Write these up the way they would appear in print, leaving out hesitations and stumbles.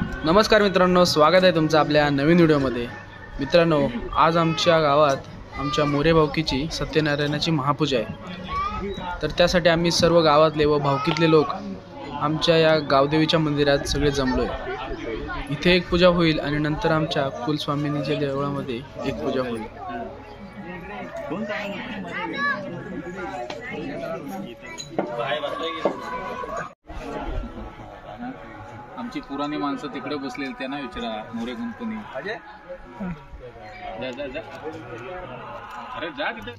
नमस्कार मित्रांनो, स्वागत आहे तुमचं आपल्या नवीन व्हिडिओमध्ये। मित्रांनो, आज आमच्या गावात आमच्या मोरे भावकीची सत्यनारायणाची महापूजा आहे। तर त्यासाठी आम्ही सर्व गावातले व भावकीतले लोक आमच्या या गावदेवीच्या मंदिरात सगळे जमलोय। इथे एक पूजा होईल आणि नंतर आमच्या कुलस्वामिनीच्या देवळामध्ये एक पूजा होईल। आमची पुराणी माणसं तिकडे बसलेली त्यांना विचारा, मोरे कंपनी अरे जा तिथे।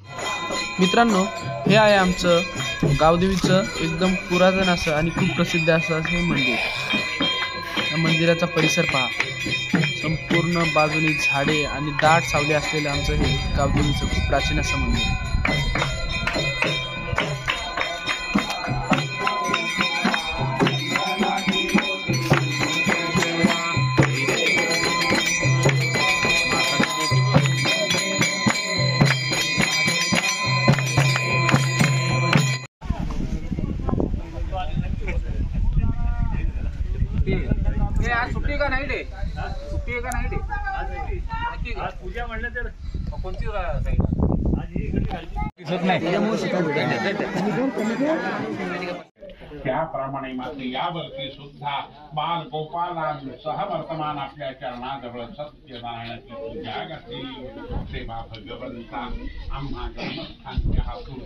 मित्रांनो, हे आहे आमचं गावदेवीचं एकदम पुरातन असं आणि खूप प्रसिद्ध असं मंदिर। या मंदिराचा परिसर पहा, संपूर्ण बाजूनी झाडे आणि दाट सावली असलेलं आमचं हे गावदेवीचं खूप प्राचीन असं मंदिर आहे। सुट्टी का नाही डे? सुट्टी का नाही डे? आज पूजा म्हणलं तर कोणती दिसत नाही। त्याप्रमाणे मात्र यावरती सुद्धा बाल गोपालांसह वर्तमान आपल्या चरणाजवळ सत्यनारायणाची पूजा करते। सेवा भगवंता आम्हा ग्रामस्थांच्या हातून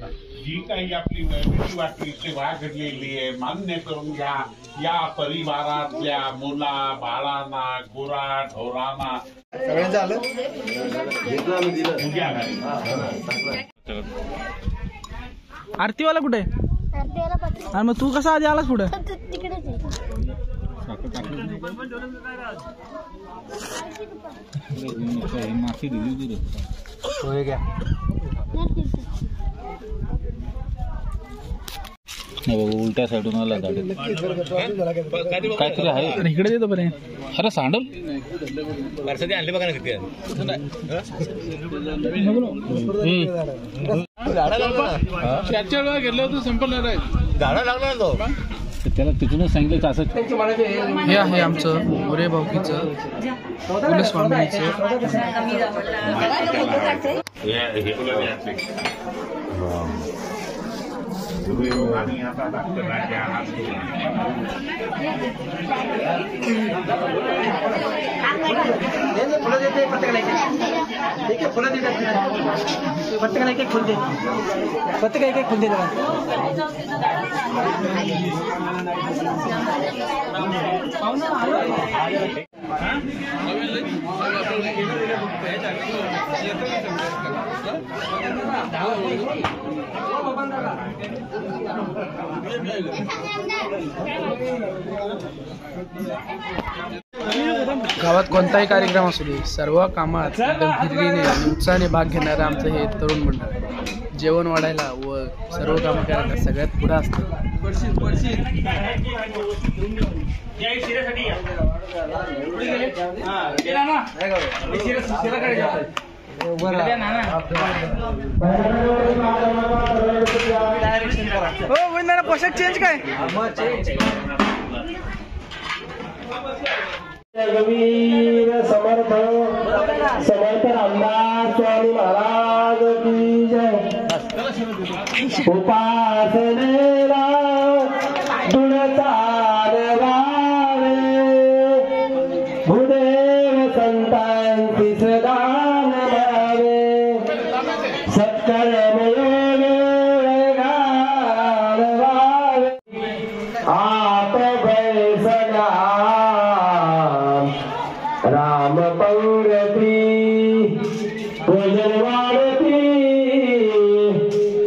जी काही आपली वेगळी वाटली सेवा घडलेली आहे मान्य करून घ्या। या परिवारातल्या मुला बाळांना गुरा ढोरांना सगळ्यांचं आलं आरतीवाला कुठे? आणि मग तू कसा आधी आलास पुढे? माफी दिली होय का? उलट्या साईडून आला काहीतरी आहे इकडे देतो बरे। अरे सांडल आणले बघा ना किती घेतलं होतं संपलं नाही, झाडा लागला तो त्याला तिथूनच सांगितलं असं। हे आहे आमचं मोरे भावकीचं कुलस्वामिनीचं फुलं देते प्रत्येकाला एक फुलं देतात, प्रत्येकाला एक फुल दे, प्रत्येकाला एक फुल दे। गावात कोणताही कार्यक्रम असू दे, सर्व कामात एकदम हिरवीने आणि उत्साहाने भाग घेणारं आमचं हे तरुण मंडळ जेवण वाढायला व सर्व कामं करायला सगळ्यात पुढे असतं। पोशाख चेंज काय? रघुवीर समर्थ समर्थ रामदास स्वामी महाराज की जय। उपासनेला गुण चालवावे, भूदेव संतांची सदा नमावे, सत्कर्म योग घालवावे, आप बैसला राम पंगती भजन वाढती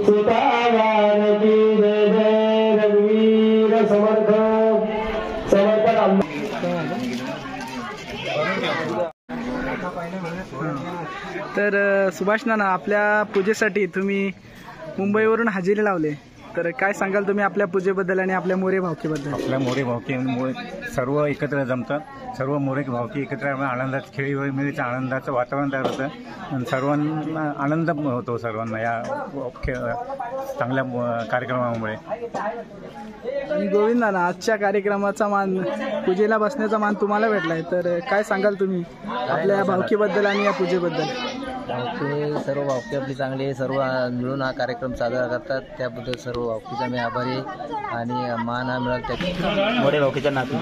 सुता वाढती। जय जय रघुवीर समर्थ समर्थ राम। तर सुभाष नाना, आपल्या पूजेसाठी तुम्ही मुंबईवरून हजेरी लावले, तर काय सांगाल तुम्ही आपल्या पूजेबद्दल आणि आपल्या मोरे भावकीबद्दल? आपल्या मोरे भावकीमुळे सर्व एकत्र जमतात. सर्व मोरे भावकी एकत्र आनंदात खेळीमेळीचं आनंदाचं वातावरण तयार होतं आणि सर्वांना आनंद होतो सर्वांना या चांगल्या कार्यक्रमामुळे. आणि गोविंद नाना, आजच्या कार्यक्रमाचा मान, पूजेला बसण्याचा मान तुम्हाला भेटलाय, तर काय सांगाल तुम्ही आपल्या या भावकीबद्दल आणि या पूजेबद्दल? सर्व भावकी आपली चांगली आहे. सर्व मिळून हा कार्यक्रम साजरा करतात. त्याबद्दल सर्व भावकीचा मी आभारी आहे आणि मान हा मिळाला त्या मोरे भावकीच्या नाते.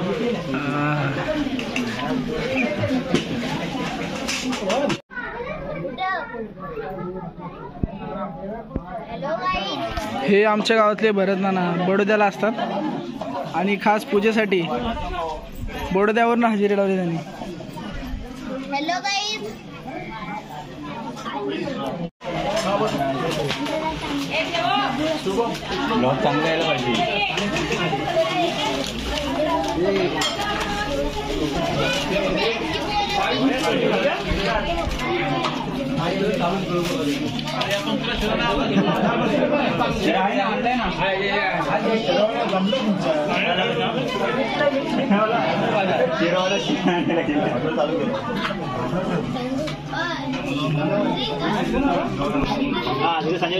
हे आमच्या गावातले भरत नाना बडोद्याला असतात आणि खास पूजेसाठी बडोद्यावरून हजेरी लावली त्यांनी. हॅलो गाईज, ब्लॉग चांगला यायला पाहिजे. संजय